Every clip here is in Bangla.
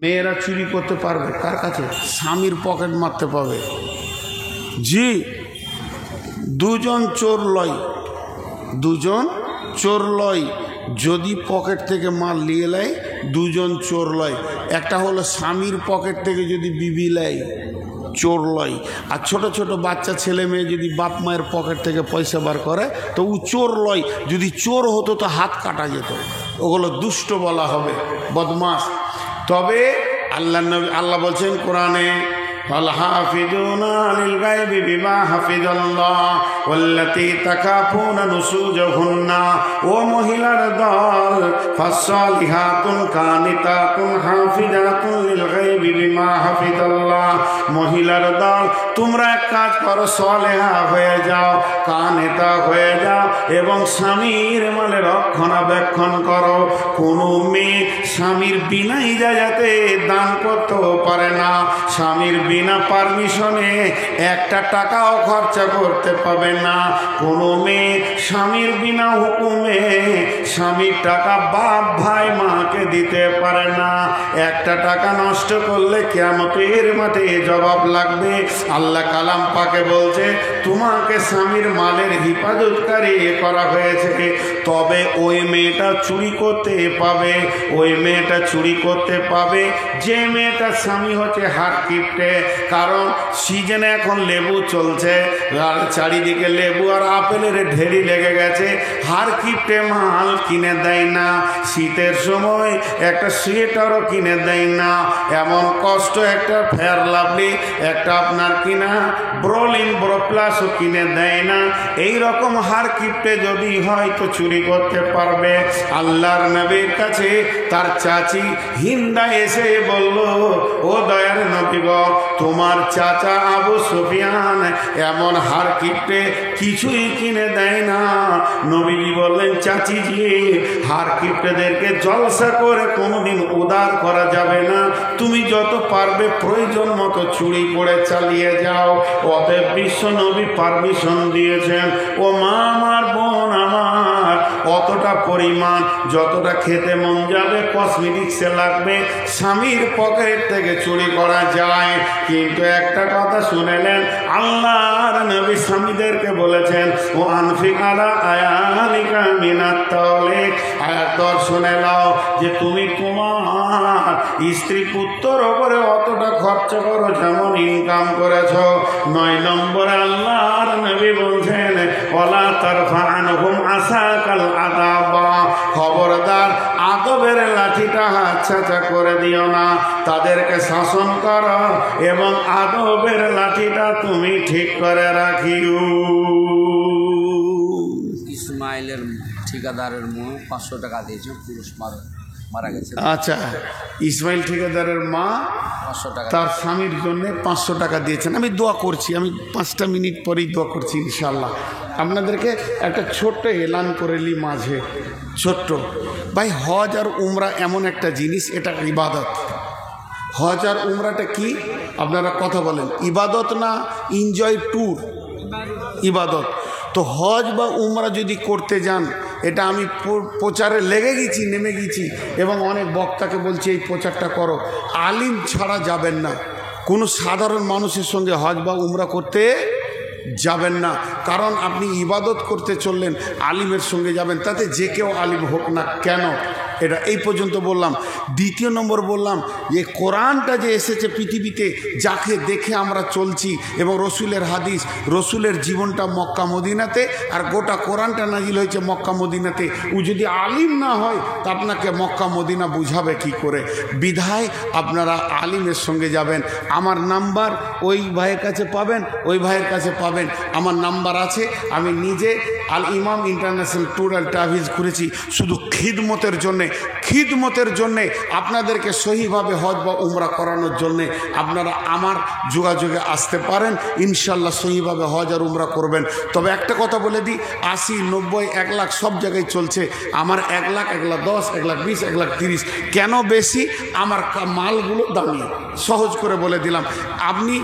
মেয়েরা চুরি করতে পারবে কার কাছে? স্বামীর পকেট মারতে পাবে। জি, দুজন চোর লয় যদি পকেট থেকে মাল নিয়ে নেয়, দুজন চোর লয়। একটা হলো স্বামীর পকেট থেকে যদি বিবি নেয়, চোর লয়। আর ছোট ছোট বাচ্চা ছেলে মেয়ে যদি বাপ মায়ের পকেট থেকে পয়সা বার করে তো ও চোর লয়। যদি চোর হতো তো হাত কাটা যেত, ওগুলো দুষ্ট বলা হবে, বদমাস। তবে আল্লাহ বলছেন কোরআনে, والحافظون للغيب بما حفظ الله والتي تخافون نشوزهن ومهلار দল فالصالحات قانتات حافظات للغيب بما حفظ الله। মহিলার দল, তোমরা এক কাজ করো, সালেহা হয়ে যাও, কানেতা হয়ে যাও এবং স্বামীর মালে রক্ষণাবেক্ষণ করো। কোনো মেয়ে স্বামীর বিনা ইজাজতে দান করতেও পারে না, স্বামীর বিনা পারমিশনে একটা টাকাও খরচা করতে পাবে না। কোনো মেয়ে স্বামীর বিনা হুকুমে স্বামীর টাকা বাপ ভাই মাকে দিতে পারে না। একটা টাকা নষ্ট করলে কিয়ামতের মাঠে জবাব লাগবে। আল্লাহ কালাম পাকে বলছে তোমাকে স্বামীর মালের হিফাজতকারী করা হয়েছে। তবে ওই মেয়েটা চুরি করতে পাবে, ওই মেয়েটা চুরি করতে পাবে যে মেয়েটার স্বামী হচ্ছে হাত কিপটে। কারণ সিজনে এখন লেবু চলছে, আর চারিদিকে লেবু আর আপেলের ঢেরি লেগে গেছে, হার কিপটে মাল কিনে দেয় না। শীতের সময় একটা সোয়েটারও কিনে দেয় না। এমন কষ্ট একটা ফেয়ার লাভলি, একটা আপনার কিনা ব্রোলিন ব্রো প্লাসও কিনে দেয় না। এই রকম হার কিপটে যদি হয় তো চুরি করতে পারবে। আল্লাহর নবীর কাছে তার চাচি হিন্দা এসে বলল, ও দয়ার নবী গো, তোমার চাচা আবু সুফিয়ান এমন হার কিপটে কিছুই কিনে দেয় না। নবীজি বললেন, চাচিজি, হার কিপটেদেরকে জলসা করে কোনোদিন উদার করা যাবে না। তুমি যত পারবে প্রয়োজন মতো চুরি করে চালিয়ে যাও। অতএব বিশ্ব নবী পারমিশন দিয়েছেন। ও মা আমার, বোন আমার, অতটা পরিমাণ যতটা খেতে মন যাবে, কসমেটিক্সে লাগবে, স্বামীর পকেট থেকে চুরি করা যায়। কিন্তু একটা কথা শুনেলেন, আল্লাহর নবী স্বামীদেরকে বলেছেন, ও আনফিক আলা আয়ালিকা মিনাত তাওলিক, আয়াত শুনে নাও যে তুমি তোমার স্ত্রী পুত্রর ওপরে অতটা খরচ করো যেমন ইনকাম করেছ। 9 নম্বরে আল্লাহর নবী বলছেন, ওয়ালা তারফা'আনহুম আসাকাল আদাবা, খবরদার আদবের লাঠিটা হাতছাড়া করে দিও না, তাদেরকে শাসন করো এবং আদবের লাঠিটা তুমি ঠিক করে রাখিও। ইসমাইলের ঠিকাদারের মা 500 টাকা দিয়েছে, পুরুষ মারা গেছে। আচ্ছা, ইসমাইল ঠিকাদারের মা 500 টাকা তার স্বামীর জন্য 500 টাকা দিয়েছেন। আমি দোয়া করছি, আমি 5টা মিনিট পরেই দোয়া করছি ইনশাআল্লাহ। আপনাদেরকে একটা ছোট্ট এলান করে নি মাঝে, ছোট্ট ভাই, হজ আর উমরা এমন একটা জিনিস, এটা ইবাদত। হজ আর উমরাটা কি আপনারা কথা বলেন, ইবাদত না এনজয় ট্যুর? ইবাদত। তো হজ বা উমরা যদি করতে যান, এটা আমি প্রচারে নেমে গেছি এবং অনেক বক্তাকে বলছি এই প্রচারটা করো। আলিম ছাড়া যাবেন না, কোনো সাধারণ মানুষের সঙ্গে হজ বা উমরা করতে যাবেন না। কারণ আপনি ইবাদত করতে চললেন, আলিমের সঙ্গে যাবেন, তাতে যে কেউ আলিম হোক না কেন। এটা এই পর্যন্ত বললাম। দ্বিতীয় নম্বর বললাম যে কোরআনটা যে এসেছে পৃথিবীতে, যাকে দেখে আমরা চলছি, এবং রসুলের হাদিস, রসুলের জীবনটা মক্কা মদিনাতে, আর গোটা কোরআনটা নাজিল হয়েছে মক্কা মদিনাতে। ও যদি আলিম না হয় তা আপনাকে মক্কা মদিনা বুঝাবে কি করে? বিধায় আপনারা আলিমের সঙ্গে যাবেন। আমার নাম্বার ওই ভাইয়ের কাছে পাবেন, ওই ভাইয়ের কাছে পাবেন, আমার নাম্বার আছে। আমি নিজে আল ইমাম ইন্টারন্যাশনাল ট্যুর অ্যান্ড ট্রাভেলস করেছি শুধু খিদমতের জন্যে, আপনাদেরকে সহিভাবে হজ বা উমরা করানোর জন্যে। আপনারা আমার যোগাযোগে আসতে পারেন, ইনশাল্লাহ সহিভাবে হজ আর উমরা করবেন। তবে একটা কথা বলে দিই, 80, 90, 1 লাখ সব জায়গায় চলছে। আমার 1 লাখ, 1 লাখ 10, 1 লাখ 20, 1 লাখ 30 কেন বেশি? আমার মালগুলো দামি, সহজ করে বলে দিলাম। আপনি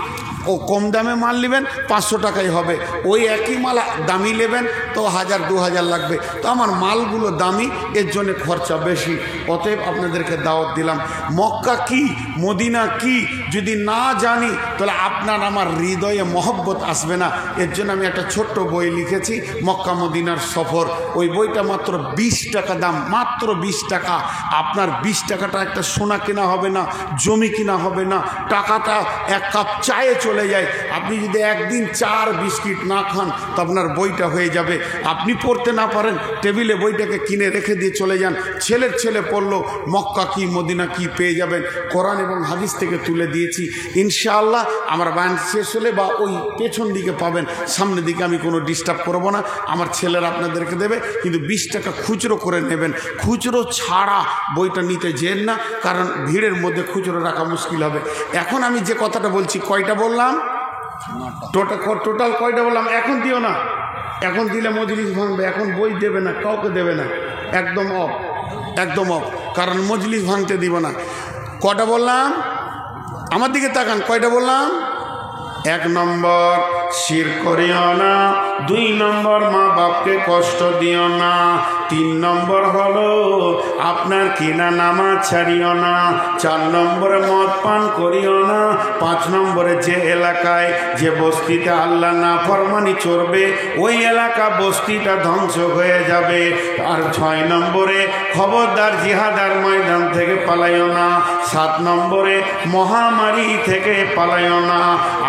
ও কম দামে মাল নেবেন 500 টাকাই হবে, ওই একই মাল দামি নেবেন তো 1000-2000 লাগবে, তো আমার মালগুলো দামি, এর জন্য খরচা বেশি। অতএব আপনাদেরকে দাওয়াত দিলাম। মক্কা কি, মদিনা কি যদি না জানি তাহলে আপনার আমার হৃদয়ে মহব্বত আসবে না। এর জন্য আমি একটা ছোট্ট বই লিখেছি, মক্কা মদিনার সফর। ওই বইটা মাত্র 20 টাকা দাম, মাত্র 20 টাকা। আপনার 20 টাকাটা একটা সোনা কেনা হবে না, জমি কিনা হবে না, টাকাটা এক কাপ চায়ে চলে যায়। আপনি যদি একদিন 4 বিস্কিট না খান তো আপনার বইটা হয়ে যাবে। আপনি পড়তে না পারেন, টেবিলে বইটাকে কিনে রেখে দিয়ে চলে যান, ছেলের ছেলে পড়লো, মক্কা কি মদিনা কি পেয়ে যাবেন। কোরআন এবং হাদিস থেকে তুলে দিয়েছি। ইনশাআল্লাহ আমার বায়ান শেষ হলে বা ওই পেছন দিকে পাবেন, সামনের দিকে আমি কোনো ডিস্টার্ব করব না, আমার ছেলেরা আপনাদেরকে দেবে। কিন্তু 20 টাকা খুচরো করে নেবেন, খুচরো ছাড়া বইটা নিতে যেন না, কারণ ভিড়ের মধ্যে খুচরো রাখা মুশকিল হবে। এখন আমি যে কথাটা বলছি, কয়টা বললাম? টোটাল কয়টা বললাম? এখন দিও না, এখন দিলে মজলিস ভাঙবে। এখন বই দেবে না, কাউকে দেবে না, একদম অফ, একদম অফ, কারণ মজলিস ভাঙতে দিব না। কটা বললাম? আমার দিকে তাকান, কয়টা বললাম? 1 নম্বর শির করিও না, 2 নম্বর মা বাপকে কষ্ট দিও না, 3 নম্বর হলো আপনার কিনা নামাজ ছাড়িও না, 4 নম্বরে মদ পান করিও না, 5 নম্বরে যে এলাকায় যে বস্তিতে আল্লাহ না ফরমানি চলবে ওই এলাকা বস্তিটা ধ্বংস হয়ে যাবে। আর 6 নম্বরে খবরদার জিহাদার ময়দান থেকে পালাইও না, 7 নম্বরে মহামারী থেকে পালাইও না,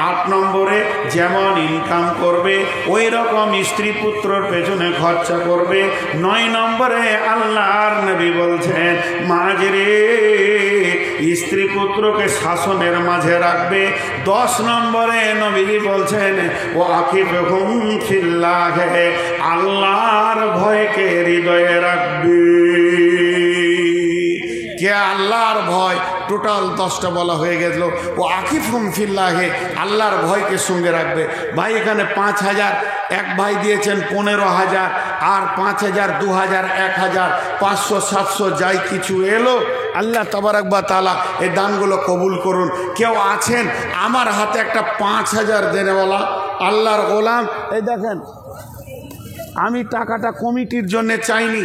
8 নম্বরে যেমন ইনকাম করবে ওই রকম স্ত্রী পুত্রর পেছনে খরচা করবে। 9 নম্বরে আল্লাহর নবী বলছেন মাঝরে স্ত্রী পুত্রকে শাসনের মাঝে রাখবে। 10 নম্বরে নবীজি বলছেন ও আকিফহুম ফিল্লাহে, আল্লাহর ভয়কে হৃদয়ে রাখবে। কে আল্লাহর ভয়? টোটাল 10টা বলা হয়ে গেল। ও আকিফহুম ফিল্লাহে, আল্লাহর ভয়কে সঙ্গে রাখবে। ভাই এখানে 5000, এক ভাই দিয়েছেন 15,000, আর 5000, 2000, 1000, 500, 700 যাই কিছু এলো, আল্লাহ তাবারাক ওয়া তাআলা এই দানগুলো কবুল করুন। কেউ আছেন আমার হাতে একটা 5000 দেনেওয়ালা আল্লাহর গোলাম? এই দেখেন, আমি টাকাটা কমিটির জন্য চাইনি।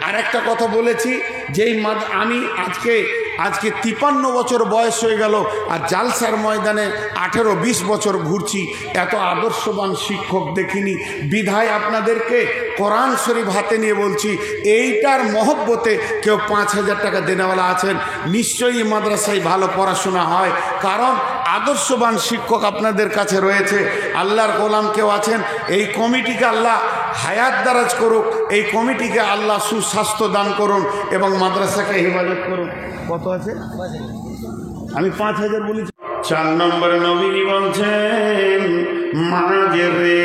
আর একটা কথা বলেছি, যেই আমি আজকে 53 বছর বয়স হয়ে গেল, আর জালসার ময়দানে 18-20 বছর ঘুরছি, এত আদর্শবান শিক্ষক দেখিনি। বিধায় আপনাদেরকে কোরআন শরীফ হাতে নিয়ে বলছি, এইটার মহব্বতে কেউ 5000 টাকা দেনেওয়ালা আছেন, নিশ্চয়ই মাদ্রাসায় ভালো পড়াশোনা হয়, কারণ আদর্শবান শিক্ষক আপনাদের কাছে রয়েছে। আল্লাহর গোলাম কেউ আছেন, এই কমিটিকে আল্লাহ হায়াত দারাজ করুক, এই কমিটিকে আল্লাহ সুস্বাস্থ্য দান করুন এবং মাদ্রাসাকে হেফাজত করুন। কত আছে? আমি 5000 বলেছি। 4 নম্বরে নবীজি বলছেন মাঝরে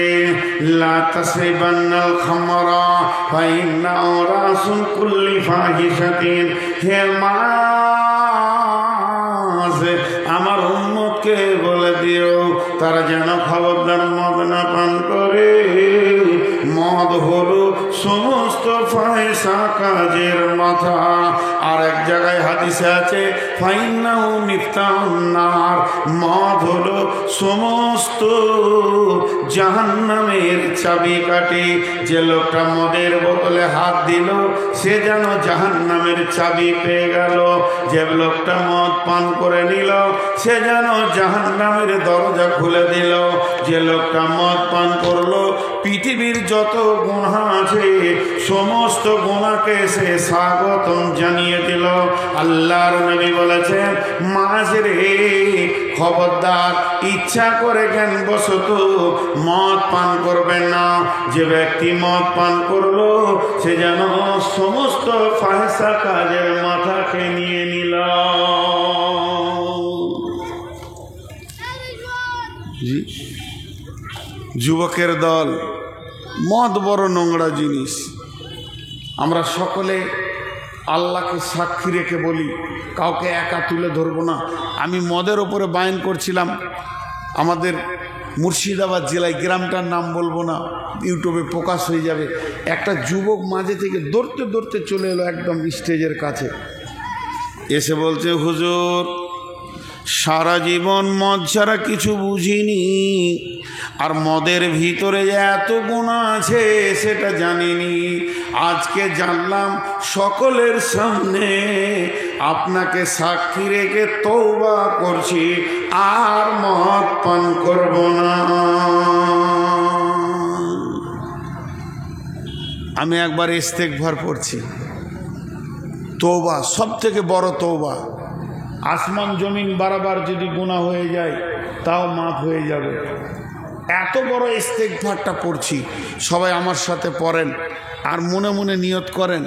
লা তাসরিবান্নাল খামরা ফাইন্নাহু রাসুল কুল্লি ফাহিশাতিন। হে মাজ, আমার উম্মতকে বলে দিও তারা যেন খবরদার মদ না পান করে। মদ হলো সমস্ত ফাহিশা কাজের মাথা। আর এক জায়গায় হাদিসে আছে ফাইন্নাহু মিফতাহুন নার, মদ হলো সমস্ত জাহান্নামের চাবিকাঠি। যে লোকটা মদের বোতলে হাত দিল সে যেন জাহান্নামের চাবি পেয়ে গেল। যে লোকটা মদ পান করে নিল সে যেন জাহান্নামের দরজা খুলে দিল। যে লোকটা মদ পান করলো পৃথিবীর যত গুনাহ আছে সমস্ত গুনাহকে সে স্বাগতম জানিয়ে দিল। আল্লাহর নবী বলেছেন মাঝরে খবরদার ইচ্ছা করে জ্ঞানবশত মদ পান করবে না। যে ব্যক্তি মদ পান করলো সে যেন সমস্ত ফাহিশা কাজের মাথাকে নিয়ে নিল। যুবকের দল, মদ বড় নোংরা জিনিস। আমরা সকলে আল্লাহকে সাক্ষী রেখে বলি, কাউকে একা তুলে ধরবো না। আমি মদের ওপরে বায়ান করছিলাম, আমাদের মুর্শিদাবাদ জেলায়, গ্রামটার নাম বলবো না, ইউটিউবে প্রকাশ হয়ে যাবে। একটা যুবক মাঝে থেকে দৌড়তে দৌড়তে চলে এলো একদম স্টেজের কাছে, এসে বলছে হুজুর সারা জীবন মদ ছাড়া কিছু বুঝিনি, আর মদের ভিতরে যে এত গুনাহ আছে সেটা জানিনি। আজকে জানলাম, সকলের সামনে আপনাকে সাক্ষী রেখে তওবা করছি, আর মদ পান করব না। আমি একবার ইস্তেগফার পড়ছি, তওবা সব থেকে বড় তওবা। আসমান জমিন বারবার যদি গুনাহ হয়ে যায় তাও মাফ হয়ে যাবে। এত বড় ইস্তেগফারটা পড়ছি, সবাই আমার সাথে পড়েন আর মনে মনে নিয়ত করেন,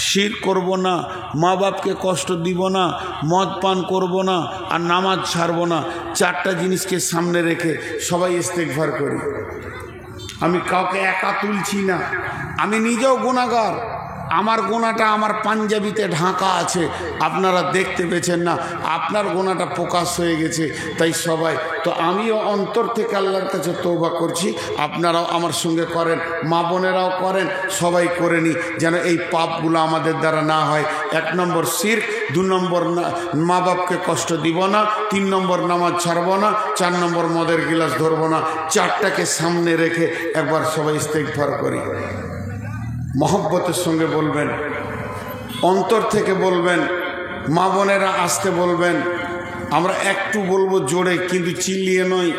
শিরক করব না, মা বাপকে কষ্ট দিব না, মদ পান করব না, আর নামাজ ছাড়ব না। চারটা জিনিসকে সামনে রেখে সবাই ইস্তেগফার করি। আমি কাউকে একা তুলছি না, আমি নিজেও গুনাহগার। আমার গোনাটা আমার পাঞ্জাবিতে ঢাকা আছে, আপনারা দেখতে পেয়েছেন না, আপনার গোনাটা প্রকাশ হয়ে গেছে। তাই সবাই তো, আমিও অন্তর থেকে আল্লাহর কাছে তওবা করছি, আপনারাও আমার সঙ্গে করেন, মা বোনেরাও করেন, সবাই করে নি, যেন এই পাপগুলো আমাদের দ্বারা না হয়। 1 নম্বর শিরক, 2 নম্বর মা বাপকে কষ্ট দিব না, 3 নম্বর নামাজ ছাড়ব না, 4 নম্বর মদের গিলাস ধরব না। চারটাকে সামনে রেখে একবার সবাই ইস্তেগফার করি। মহব্বতের সঙ্গে বলবেন, অন্তর থেকে বলবেন, মা বোনেরা আসতে বলবেন। আমরা একটু বলবো জোরে, কিন্তু চিল্লিয়ে নয়,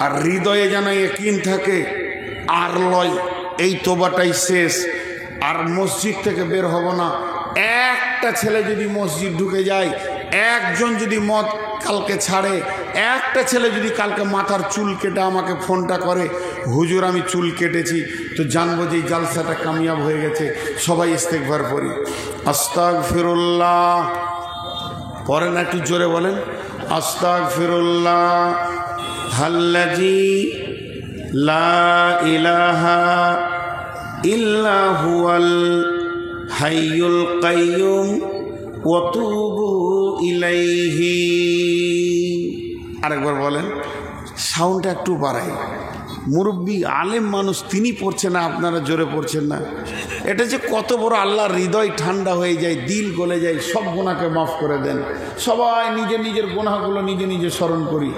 আর হৃদয়ে যেন ইয়াকিন থাকে, আর লয় এই তোবাটাই শেষ, আর মসজিদ থেকে বের হব না। একটা ছেলে যদি মসজিদ ঢুকে যায়, একজন যদি মদ কালকে ছাড়ে, একটা ছেলে যদি কালকে মাথার চুল কেটে আমাকে ফোনটা করে, হুজুর আমি চুল কেটেছি, তো জানবো যে এই জালসাটা কামিয়াব হয়ে গেছে। সবাই ইস্তেগফার করি। আস্তাগফিরুল্লাহ পড়েন, একটু জোরে বলেন, আস্তাগফিরুল্লাহ আল্লাযী লা ইলাহা ইল্লা হুয়াল হাইয়ুল কাইয়ুম ওয়া তুবু ইলাইহি। আরেকবার বলেন, সাউন্ডটা একটু বাড়াই। মুরব্বী আলেম মানুষ, তিনি পড়ছেন না, আপনারা জোরে পড়ছেন না। এটা যে কত বড় আল্লাহর হৃদয় ঠান্ডা হয়ে যায়, দিল গলে যায়, সব গুনাহকে মাফ করে দেন। সবাই নিজের নিজের গুনাহগুলো নিজে নিজে স্মরণ করি।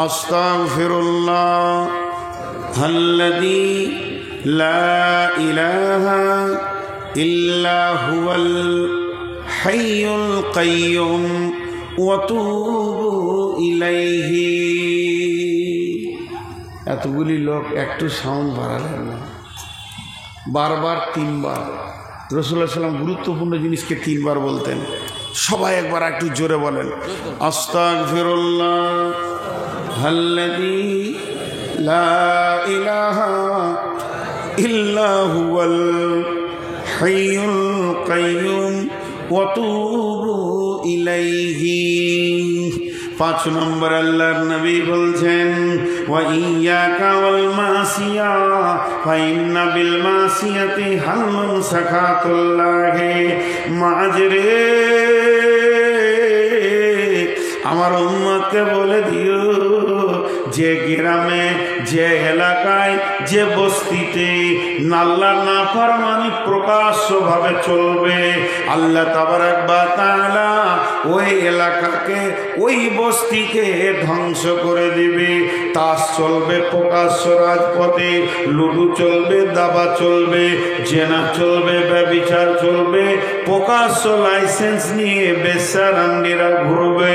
আস্তাগফিরুল্লাহ আল্লাযী লা ইলাহা ইল্লা হুয়াল হাইয়ুল কাইয়ুম ওয়া তুবু ইলাইহি। এতগুলি লোক একটু সাউন্ড বাড়ালেন না, বারবার 3 বার। রাসূলুল্লাহ সাল্লাম গুরুত্বপূর্ণ জিনিসকে 3 বার বলতেন। সবাই একবার একটু জোরে বলেন, আস্তাগফিরুল্লাহ আল্লাযী লা ইলাহা ইল্লা হুয়াল হাইয়ুল কাইয়ুম ওয়া তুবু ইলাইহি। 5 নম্বর আল্লাহর নবী বলছেন, ওয়া ইয়াকা ওয়াল মাসিয়া ফা ইন্না বিল মাসিয়াতি হালুন সাকাতুল্লাহি মাজরে। আমার উম্মতকে বলে দিও, যে গ্রামে, যে এলাকায়, যে বস্তিতে আল্লাহর নাফরমানি প্রকাশ্যভাবে চলবে, আল্লাহ তাবারক ওয়া তাআলা ওই এলাকাকে, ওই বস্তিকে ধ্বংস করে দিবে। তাস চলবে প্রকাশ্য রাজপথে, লুডু চলবে, দাবা চলবে, জেনা চলবে, ব্যভিচার চলবে, প্রকাশ্য লাইসেন্স নিয়ে বেশ্যারান্ডিরা ঘুরবে,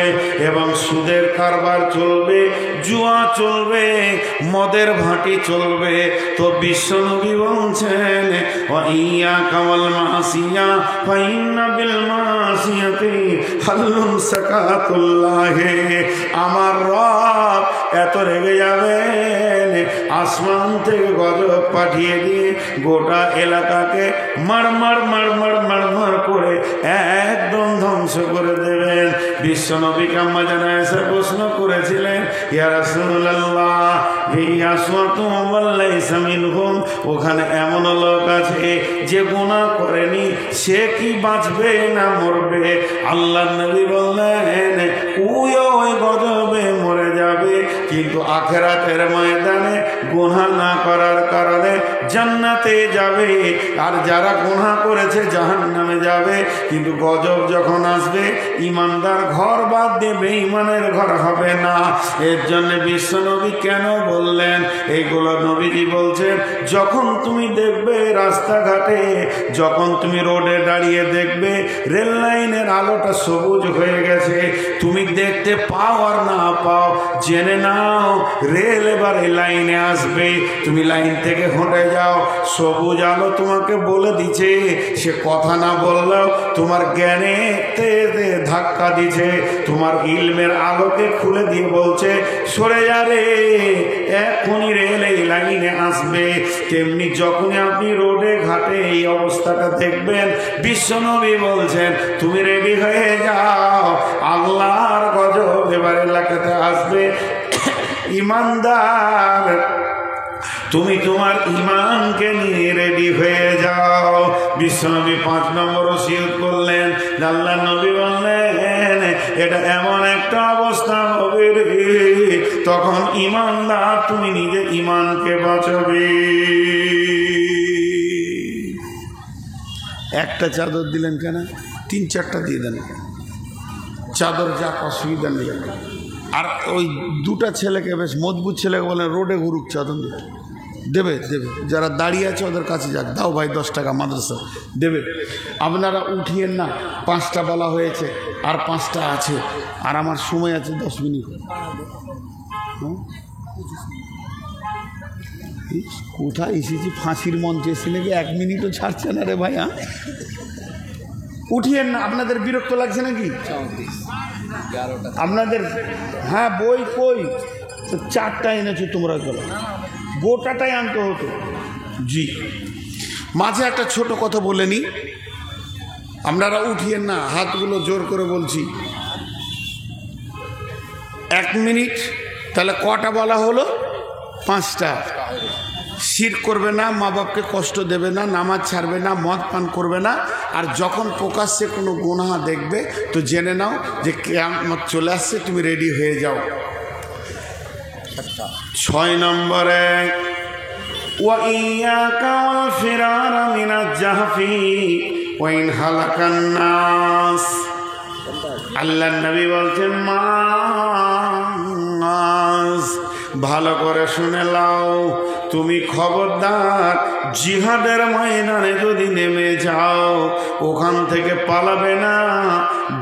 এবং সুদের কারবার চলবে, জুয়া চলবে, মদের ভাটি চলবে। তো বিশ্বনবী বলছেন, ওয়া ইয়াকা ওয়াল মাসিয়া ফা ইন্না বিল মাসিয়াতি হালুন সাকাতুল্লাহি। আমার রব এত রেগে যাবেন, আসমান থেকে গজব পাঠিয়ে দিয়ে গোটা এলাকাকে মারমার মারমার মারমার করে একদম ধ্বংস করে দেবেন। বিশ্বনবীকে আম্মা জান আয়েশা প্রশ্ন করেছিলেন, ইয়া রাসূলুল্লাহ ওখানে এমন লোক আছে যে গুনাহ করেনি, সে কি বাঁচবে না মরবে? আল্লাহর নবী বললেন, ওই গজবে মরে যাবে, কিন্তু আখিরাতের ময়দানে গুনাহ না করার কারণে জান্নাতে যাবে, আর যারা গুনাহ করেছে জাহান্নামে যাবে। কিন্তু গজব যখন আসবে ইমানদার ঘর বাদ দিয়ে বেঈমানের ঘর হবে না। এর জন্য বিশ্বনবী কেন বললেন এইগুলো? নবীজি বলছেন, যখন তুমি দেখবে রাস্তাঘাটে, যখন তুমি রোডে দাঁড়িয়ে দেখবে রেল লাইনের আলোটা সবুজ হয়ে গেছে, তুমি দেখতে পাও আর না পাও, জেনে নাও রেল এবার এই লাইনে আসবে। তুমি লাইন থেকে হটে যাও, সবুজ আলো তোমাকে বলে দিচ্ছে, সে কথা না বললেও তোমার জ্ঞানে ধাক্কা দিচ্ছে, তোমার ইলমের আলোকে খুলে দিয়ে বলছে সরে যা রে, এখনই রেল এই লাইনে আসবে। তেমনি যখনই আপনি রোডে ঘাটে এই অবস্থাটা দেখবেন, বিশ্বনবী বলছেন তুমি রেডি হয়ে যাও, আল্লাহর গজব এবার এলাকাতে আসবে। ইমানদার তুমি তোমার ইমানকে নিয়ে রেডি হয়ে যাও। বিশ্বনবী 5 নম্বর ওসিয়ত করলেন। আল্লাহর নবী বললেন এটা এমন একটা অবস্থা হবে রে, তখন ইমানদার তুমি নিজে ইমানকে বাঁচাবে। একটা চাদর দিলেন কেন? 3-4টা দিয়ে দেন, চাদর যাক, অসুবিধা নেই। আর ওই 2টা ছেলেকে, বেশ মজবুত ছেলেকে বলেন রোডে ঘুরুক, চাদর দেবে দেবে। যারা দাঁড়িয়ে আছে ওদের কাছে যাক, দাও ভাই 10 টাকা মাদ্রাসা দেবে। আপনারা উঠিয়েন না, 5টা বলা হয়েছে আর 5টা আছে, আর আমার সময় আছে 10 মিনিট। কোথায় এসেছি? ফাঁসির মঞ্চে এসে নাকি 1 মিনিটও ছাড়ছে না রে ভাই। হ্যাঁ উঠিয়েন না, আপনাদের বিরক্ত লাগছে নাকি? আপনাদের হ্যাঁ বই কই? তো 4টা এনেছো তোমরা, গোটাটাই আনতে হতো। জি, মাঝে একটা ছোট কথা বলে নি, আপনারা উঠিয়েন না, হাতগুলো জোর করে বলছি। 1 মিনিট, তাহলে কটা বলা হলো? 5টা। শিরক করবে না, মা বাপকে কষ্ট দেবে না, নামাজ ছাড়বে না, মদ পান করবে না। আর যখন প্রকাশ্যে কোনো গুনাহ দেখবে তো জেনে নাও যে কিয়ামত চলে আসছে, তুমি রেডি হয়ে যাও। 6 নম্বরে ওয়া ইয়াকা ওয়াল ফিরার মিনাজ জাহফি ওয়া ইন হালাকান নাস। আল্লাহর নবী বলছেন মাস, ভালো করে শুনে লাও, তুমি খবরদার জিহাদের ময়দানে যদি নেমে যাও, ওখান থেকে পালাবে না।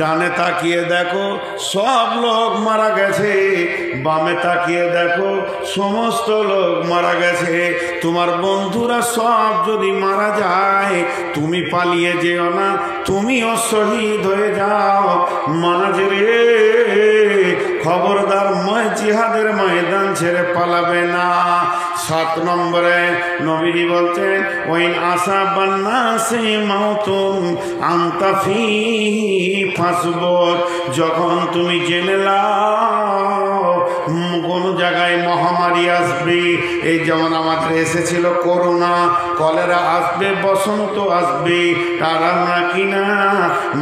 ডানে তাকিয়ে দেখো সব লোক মারা গেছে, বামে তাকিয়ে দেখো সমস্ত লোক মারা গেছে। তোমার বন্ধুরা সব যদি মারা যায়, তুমি পালিয়ে যেও না, তুমিও শহীদ হয়ে যাও। মাঝরে খবরদার জিহাদের ময়দান ছেড়ে পালাবে না। 7 নম্বরে নবীজি বলছেন ওয়াইন আসাবান নাসি মাউতুন আনতা ফীহি ফাসবর। যখন তুমি জেনে নাও কোন জায়গায় মহামারী আসবে, এই যেমন আমাদের এসেছিল করোনা, কলেরা আসবে, বসন্ত আসবে, তারা নাকি না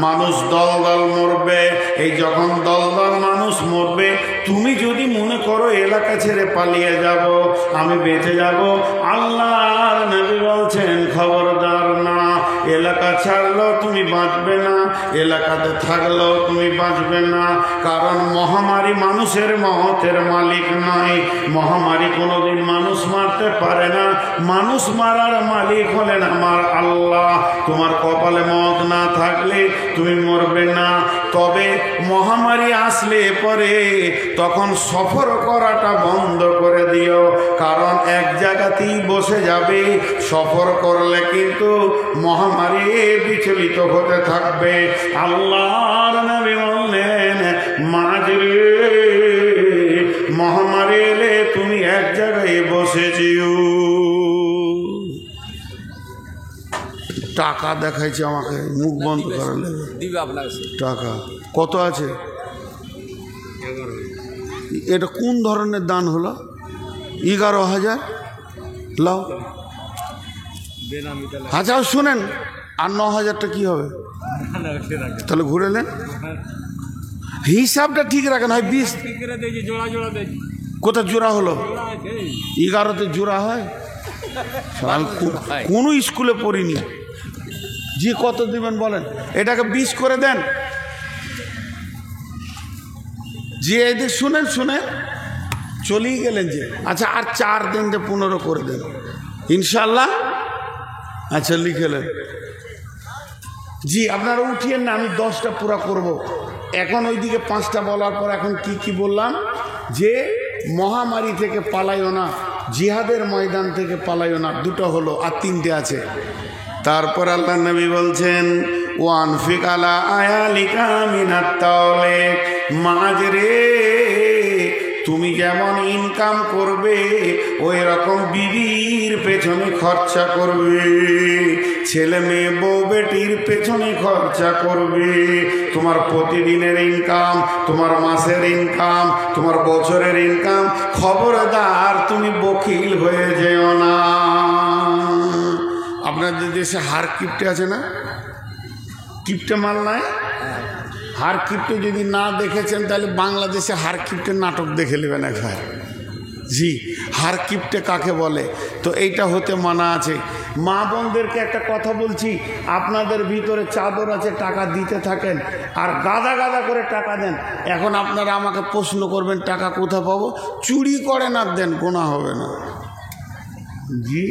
মানুষ দল দল মরবে। এই যখন দল দল মানুষ মরবে, তুমি যদি মনে করো এলাকা ছেড়ে পালিয়ে যাব, আমি বেঁচে যাব, আল্লাহর নবী বলছেন খবরদার না। এলাকা ছাড়লেও তুমি বাঁচবে না, এলাকাতে থাকলেও তুমি বাঁচবে না। কারণ মহামারী মানুষের মতের মালিক নয়, মহামারী কোনোদিন মানুষ মারতে পারে না। মানুষ মারার মালিক হলেন আমার আল্লাহ। তোমার কপালে মত না থাকলে তুমি মরবে না। তবে মহামারী আসলে পরে তখন সফর করাটা বন্ধ করে দিও, কারণ এক জায়গাতেই বসে যাবে। সফর করলে কিন্তু মহামারী বিচলিত হতে থাকবে। আল্লাহর নবী বললেন মাঝরে মহামারী এলে তুমি এক জায়গায় বসে যেও। টাকা দেখাইছে আমাকে, মুখ বন্ধ করার লেগে দিবে আপনার টাকা কত আছে? এটা কোন ধরনের দান হলো? 11,000 লাও। আচ্ছা শুনেন, আর 9,000টা কি হবে? তাহলে ঘুরে নেন, হিসাবটা ঠিক রাখেন। হয় 20 কোথা জোড়া হলো? 11তে জোড়া হয়? কোনো স্কুলে পড়িনি। জি কত দিবেন বলেন? এটাকে 20 করে দেন। জি এদিকে শুনেন শুনেন, চলেই গেলেন যে। আচ্ছা আর 4 দিন যে 15 করে দেন ইনশাল্লাহ। আচ্ছা লিখেলেন। জি আপনারা উঠিয়েন না, আমি 10টা পুরা করব। এখন ওইদিকে 5টা বলার পর এখন কি বললাম? যে মহামারী থেকে পালাইও না, জিহাদের ময়দান থেকে পালাইও না, দুটো হলো, আর 3টে আছে। তারপর আল্লাহ নবী বলছেন ওয়ানফিক আলা আয়ালিকা মিনাত তাওলিক, মাঝরে তুমি যেমন ইনকাম করবে ওই রকম বিবির পেছনে খরচা করবে, ছেলে মেয়ে বউ বেটির পেছনে খরচা করবে। তোমার প্রতিদিনের ইনকাম, তোমার মাসের ইনকাম, তোমার বছরের ইনকাম, খবরদার তুমি বকিল হয়ে যেও না। আপনাদের দেশে হার কিপ্টে আছে না? কিপ্টে মাল নাই? হার কিপ্টে যদি না দেখেছেন তাহলে বাংলাদেশে হার কিপ্টে নাটক দেখে নেবেন একবার। জি হার কিপ্টে কাকে বলে? তো এইটা হতে মানা আছে। মা বোনদেরকে একটা কথা বলছি, আপনাদের ভিতরে চাদর আছে, টাকা দিতে থাকেন আর গাদা গাদা করে টাকা দেন। এখন আপনারা আমাকে প্রশ্ন করবেন টাকা কোথা পাবো? চুরি করেন আর দেন, গোনা হবে না। জি